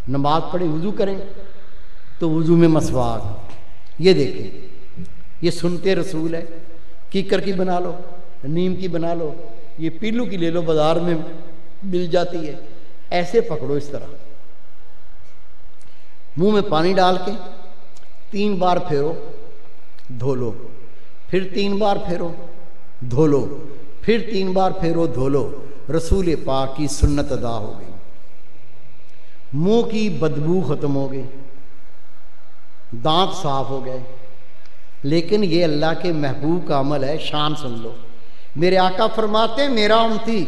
نماز پڑھیں وضو کریں تو وضو میں مسواک، یہ دیکھیں یہ سنتے رسول ہے، کیکر کی بنا لو، نیم کی بنا لو، یہ پیلو کی لے لو بازار میں مل جاتی ہے، ایسے پکڑو اس طرح، منہ میں پانی ڈال کے 3 بار پھیرو دھو لو، پھر 3 بار پھیرو دھو لو، پھر 3 بار پھیرو دھو لو، رسول پاک کی سنت ادا ہو گئی، منہ کی بدبو ختم ہو گئی، دانت صاف ہو گئے۔ لیکن یہ اللہ کے محبوب کا عمل ہے، شان سن لو، میرے آقا فرماتے ہیں میرا امتی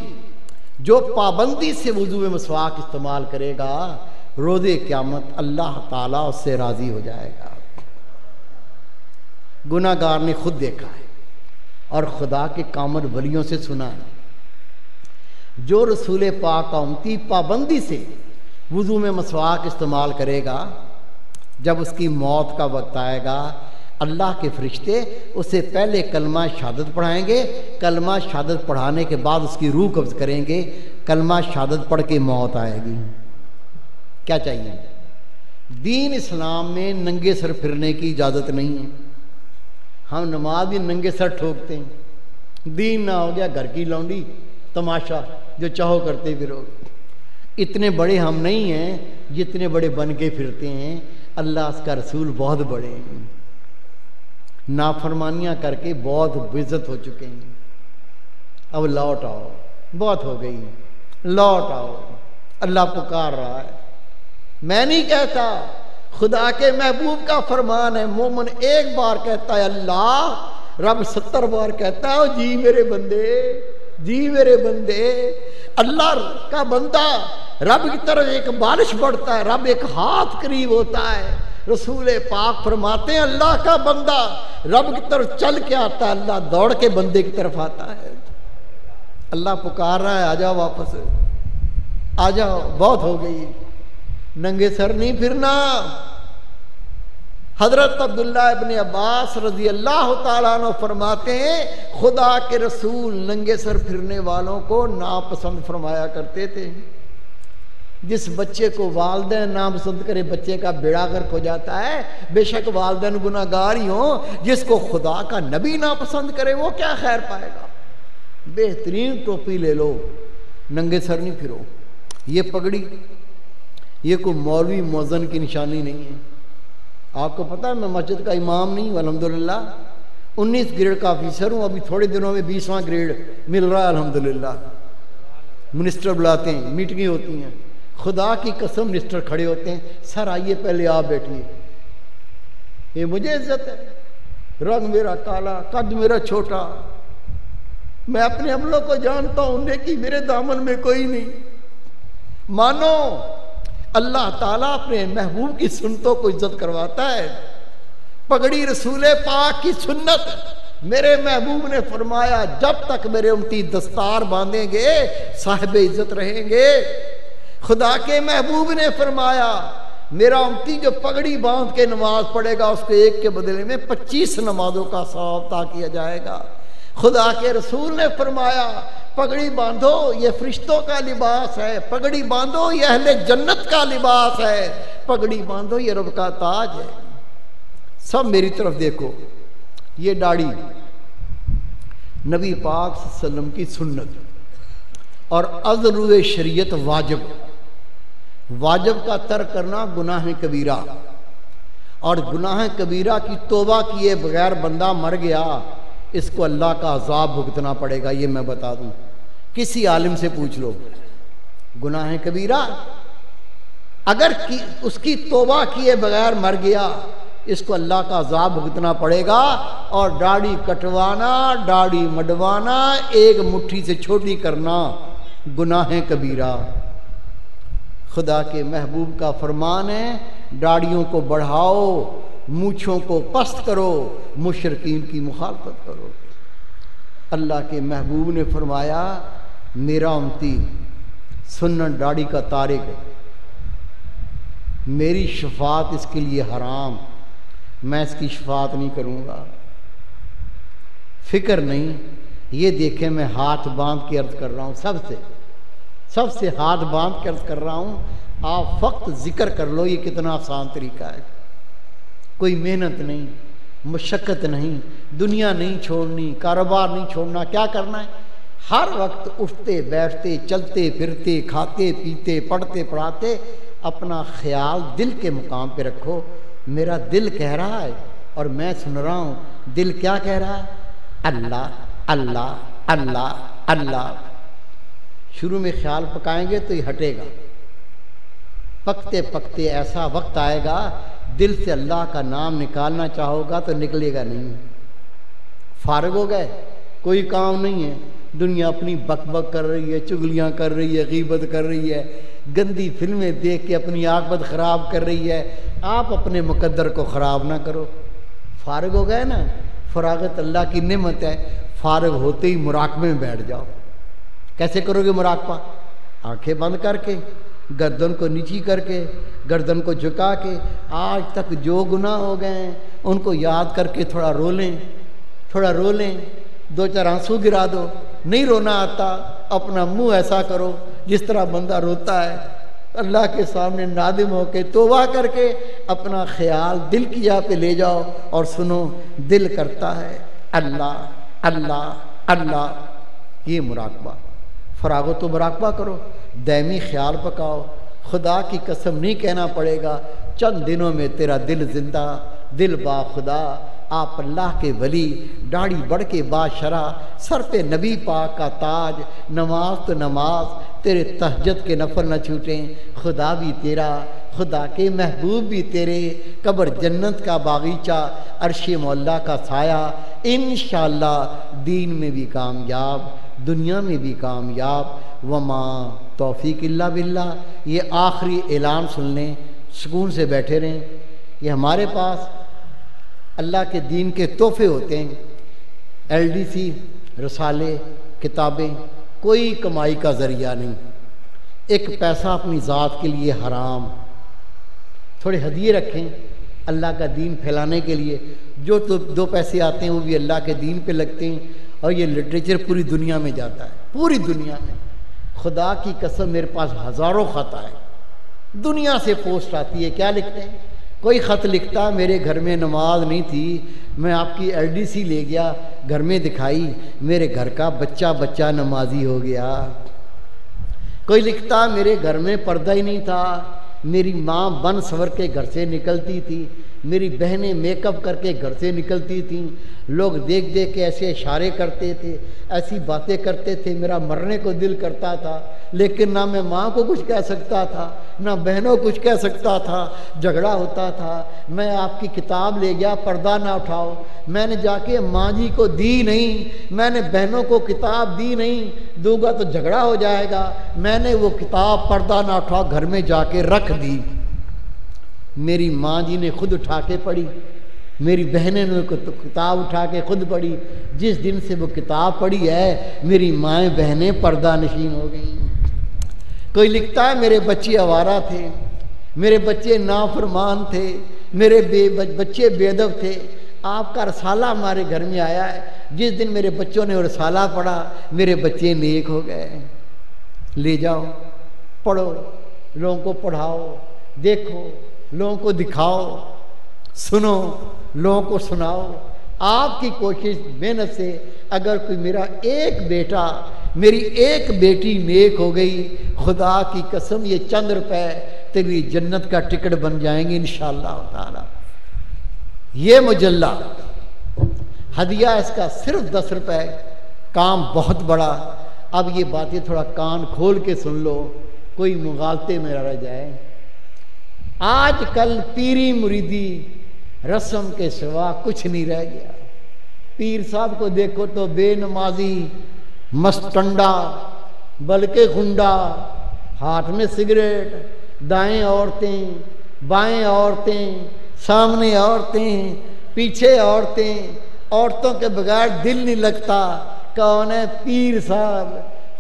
جو پابندی سے وضو میں مسواک استعمال کرے گا روز قیامت اللہ تعالیٰ اس سے راضی ہو جائے گا۔ گناہ گار نے خود دیکھا ہے اور خدا کے کامل ولیوں سے سنا ہے، جو رسول پاک کا امتی پابندی سے وضو میں مسواک استعمال کرے گا، جب اس کی موت کا وقت آئے گا اللہ کے فرشتے اسے پہلے کلمہ شہادت پڑھائیں گے، کلمہ شہادت پڑھانے کے بعد اس کی روح قبض کریں گے، کلمہ شہادت پڑھ کے موت آئے گی۔ کیا چاہیے؟ دین اسلام میں ننگے سر پھرنے کی اجازت نہیں ہے، ہم نماز بھی ننگے سر ٹھوکتے ہیں، دین نہ ہو گیا گھر کی لونڈی تماشا جو چاہو کرتے پھرو۔ اتنے بڑے ہم نہیں ہیں جتنے بڑے بن کے پھرتے ہیں، اللہ اس کا رسول بہت بڑے ہیں، نافرمانیاں کر کے بہت بےعزت ہو چکے ہیں، اب لوٹ آؤ، بہت ہو گئی، لوٹ آؤ، اللہ پکار رہا ہے۔ میں نہیں کہتا، خدا کے محبوب کا فرمان ہے، مومن ایک بار کہتا ہے اللہ، رب 70 بار کہتا ہے جی میرے بندے، جی میرے بندے۔ اللہ کا بندہ رب کی طرف ایک بارش پڑتا ہے، رب ایک ہاتھ قریب ہوتا ہے۔ رسول پاک فرماتے ہیں اللہ کا بندہ رب کی طرف چل کے آتا ہے، اللہ دوڑ کے بندے کی طرف آتا ہے۔ اللہ پکار رہا ہے آ جاؤ واپس، آ جاؤ، بہت ہو گئی، ننگے سر نہیں پھرنا۔ حضرت عبداللہ ابن عباس رضی اللہ تعالیٰ عنہ فرماتے ہیں خدا کے رسول ننگے سر پھرنے والوں کو ناپسند فرمایا کرتے تھے۔ جس بچے کو والدین ناپسند کرے بچے کا بیڑا غرق ہو جاتا ہے، بے شک والدین گناہ گار ہی ہوں، جس کو خدا کا نبی ناپسند کرے وہ کیا خیر پائے گا۔ بہترین ٹوپی لے لو، ننگے سر نہیں پھرو۔ یہ پگڑی یہ کوئی مولوی مؤذن کی نشانی نہیں ہے۔ آپ کو پتہ ہے میں مسجد کا امام نہیں ہوں، الحمدللہ 19 گریڈ کا آفیسر ہوں، ابھی تھوڑے دنوں میں 20واں گریڈ مل رہا ہے الحمدللہ۔ منسٹر بلاتے ہیں، میٹنگیں ہوتی ہیں، خدا کی قسم منسٹر کھڑے ہوتے ہیں، سر آئیے پہلے آپ بیٹھیے، یہ مجھے عزت ہے، رنگ میرا کالا، قد میرا چھوٹا، میں اپنے عملوں کو جانتا ہوں، نیکی میرے دامن میں کوئی نہیں۔ مانو اللہ تعالیٰ اپنے محبوب کی سنتوں کو عزت کرواتا ہے۔ پگڑی رسول پاک کی سنت، میرے محبوب نے فرمایا جب تک میرے امتی دستار باندھیں گے صاحب عزت رہیں گے۔ خدا کے محبوب نے فرمایا میرا امتی جو پگڑی باندھ کے نماز پڑھے گا اس کو ایک کے بدلے میں 25 نمازوں کا ثواب عطا کیا جائے گا۔ خدا کے رسول نے فرمایا پگڑی باندھو یہ فرشتوں کا لباس ہے، پگڑی باندھو یہ اہل جنت کا لباس ہے، پگڑی باندھو یہ رب کا تاج ہے۔ سب میری طرف دیکھو، یہ داڑھی نبی پاک صلی اللہ علیہ وسلم کی سنت اور ازرو شریعت واجب، واجب کا ترک کرنا گناہ کبیرہ، اور گناہ کبیرہ کی توبہ کیے بغیر بندہ مر گیا اس کو اللہ کا عذاب بھگتنا پڑے گا۔ یہ میں بتا دوں، کسی عالم سے پوچھ لو، گناہ کبیرہ اگر اس کی توبہ کیے بغیر مر گیا اس کو اللہ کا عذاب بھگتنا پڑے گا۔ اور داڑھی کٹوانا، داڑھی مڈوانا، ایک مٹھی سے چھوٹی کرنا گناہ کبیرہ۔ خدا کے محبوب کا فرمان ہے داڑھیوں کو بڑھاؤ، مونچھوں کو پست کرو، مشرکین کی مخالفت کرو۔ اللہ کے محبوب نے فرمایا میرا امتی سنت داڑھی کا تارک ہے، میری شفاعت اس کے لیے حرام، میں اس کی شفاعت نہیں کروں گا۔ فکر نہیں، یہ دیکھیں میں ہاتھ باندھ کے عرض کر رہا ہوں، سب سے ہاتھ باندھ کے عرض کر رہا ہوں، آپ فقط ذکر کر لو، یہ کتنا آسان طریقہ ہے، کوئی محنت نہیں، مشقت نہیں، دنیا نہیں چھوڑنی، کاروبار نہیں چھوڑنا، کیا کرنا ہے؟ ہر وقت اٹھتے بیٹھتے چلتے پھرتے کھاتے پیتے پڑھتے پڑھاتے اپنا خیال دل کے مقام پہ رکھو، میرا دل کہہ رہا ہے اور میں سن رہا ہوں، دل کیا کہہ رہا ہے؟ اللہ اللہ اللہ اللہ۔ شروع میں خیال پکائیں گے تو یہ ہٹے گا، پکتے پکتے ایسا وقت آئے گا دل سے اللہ کا نام نکالنا چاہو گا تو نکلے گا نہیں۔ فارغ ہو گئے، کوئی کام نہیں ہے، دنیا اپنی بک بک کر رہی ہے، چگلیاں کر رہی ہے، غیبت کر رہی ہے، گندی فلمیں دیکھ کے اپنی عاقبت خراب کر رہی ہے، آپ اپنے مقدر کو خراب نہ کرو۔ فارغ ہو گئے نا، فراغت اللہ کی نعمت ہے، فارغ ہوتے ہی مراقبے میں بیٹھ جاؤ۔ کیسے کرو گے مراقبہ؟ آنکھیں بند کر کے، گردن کو نیچی کر کے، گردن کو جھکا کے، آج تک جو گناہ ہو گئے ہیں ان کو یاد کر کے تھوڑا رو لیں، تھوڑا رو لیں، دو چار آنسو گرا دو۔ نہیں رونا آتا، اپنا منہ ایسا کرو جس طرح بندہ روتا ہے، اللہ کے سامنے نادم ہو کے توبہ کر کے اپنا خیال دل کی جگہ پہ لے جاؤ اور سنو، دل کرتا ہے اللہ اللہ اللہ۔ یہ مراقبہ، فراغ و تو مراقبہ کرو، دائمی خیال پکاؤ، خدا کی قسم نہیں کہنا پڑے گا، چند دنوں میں تیرا دل زندہ، دل با خدا۔ آپ اللہ کے ولی، داڑھی بڑھ کے باشرح، سر پہ نبی پاک کا تاج، نماز تو نماز، تیرے تہجد کے نفل نہ چھوٹیں، خدا بھی تیرا، خدا کے محبوب بھی تیرے، قبر جنت کا باغیچہ، عرش مولا کا سایہ، انشاءاللہ دین میں بھی کامیاب، دنیا میں بھی کامیاب۔ وما توفیق الا باللہ۔ یہ آخری اعلان سن لیں، سکون سے بیٹھے رہیں۔ یہ ہمارے پاس اللہ کے دین کے تحفے ہوتے ہیں، LDC، رسالے، کتابیں، کوئی کمائی کا ذریعہ نہیں، ایک پیسہ اپنی ذات کے لیے حرام۔ تھوڑے ہدیے رکھیں اللہ کا دین پھیلانے کے لیے، جو تو 2 پیسے آتے ہیں وہ بھی اللہ کے دین پہ لگتے ہیں، اور یہ لٹریچر پوری دنیا میں جاتا ہے، پوری دنیا میں۔ خدا کی قسم میرے پاس ہزاروں خط آئے، دنیا سے پوسٹ آتی ہے، کیا لکھتے ہیں؟ کوئی خط لکھتا میرے گھر میں نماز نہیں تھی، میں آپ کی LDC لے گیا، گھر میں دکھائی، میرے گھر کا بچہ نمازی ہو گیا۔ کوئی لکھتا میرے گھر میں پردہ ہی نہیں تھا، میری ماں بن سور کے گھر سے نکلتی تھی، میری بہنیں میک اپ کر کے گھر سے نکلتی تھیں، لوگ دیکھ دیکھ کے ایسے اشارے کرتے تھے، ایسی باتیں کرتے تھے، میرا مرنے کو دل کرتا تھا، لیکن نہ میں ماں کو کچھ کہہ سکتا تھا، نہ بہنوں کو کچھ کہہ سکتا تھا، جھگڑا ہوتا تھا۔ میں آپ کی کتاب لے گیا، پردہ نہ اٹھاؤ، میں نے جا کے ماں جی کو دی نہیں، میں نے بہنوں کو کتاب دی نہیں، دوں گا تو جھگڑا ہو جائے گا، میں نے وہ کتاب پردہ نہ اٹھاؤ گھر میں جا کے رکھ دی۔ میری ماں جی نے خود اٹھا کے پڑھی، میری بہنیں نے کتاب اٹھا کے خود پڑھی۔ جس دن سے وہ کتاب پڑھی ہے میری مائیں بہنیں پردہ نشین ہو گئیں۔ کوئی لکھتا ہے میرے بچے آوارہ تھے، میرے بچے نافرمان تھے، میرے بچے بے ادب تھے، آپ کا رسالہ ہمارے گھر میں آیا ہے، جس دن میرے بچوں نے رسالہ پڑھا میرے بچے نیک ہو گئے۔ لے جاؤ، پڑھو، لوگوں کو پڑھاؤ، دیکھو، لوگوں کو دکھاؤ، سنو، لوگوں کو سناؤ۔ آپ کی کوشش محنت سے اگر کوئی میرا ایک بیٹا، میری ایک بیٹی نیک ہو گئی، خدا کی قسم یہ چند روپے تیری جنت کا ٹکٹ بن جائیں گے انشاءاللہ تعالی۔ یہ مجلہ ہدیہ اس کا صرف 10 روپے، کام بہت بڑا۔ اب یہ باتیں تھوڑا کان کھول کے سن لو، کوئی مغالطے میں رہ جائے۔ آج کل پیری مریدی رسم کے سوا کچھ نہیں رہ گیا۔ پیر صاحب کو دیکھو تو بے نمازی، مستنڈا، بلکہ گنڈا، ہاتھ میں سگریٹ، دائیں عورتیں، بائیں عورتیں، سامنے عورتیں، پیچھے عورتیں، عورتوں کے بغیر دل نہیں لگتا۔ کون ہے؟ پیر صاحب۔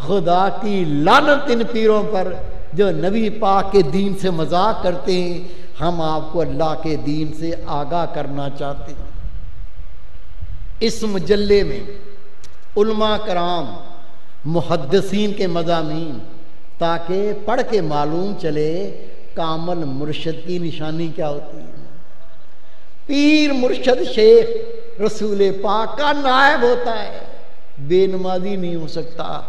خدا کی لعنت ان پیروں پر جو نبی پاک کے دین سے مذاق کرتے ہیں۔ ہم آپ کو اللہ کے دین سے آگاہ کرنا چاہتے ہیں۔ اس مجلے میں علماء کرام، محدثین کے مضامین، تاکہ پڑھ کے معلوم چلے کامل مرشد کی نشانی کیا ہوتی ہے؟ پیر مرشد شیخ رسول پاک کا نائب ہوتا ہے، بے نمازی نہیں ہو سکتا،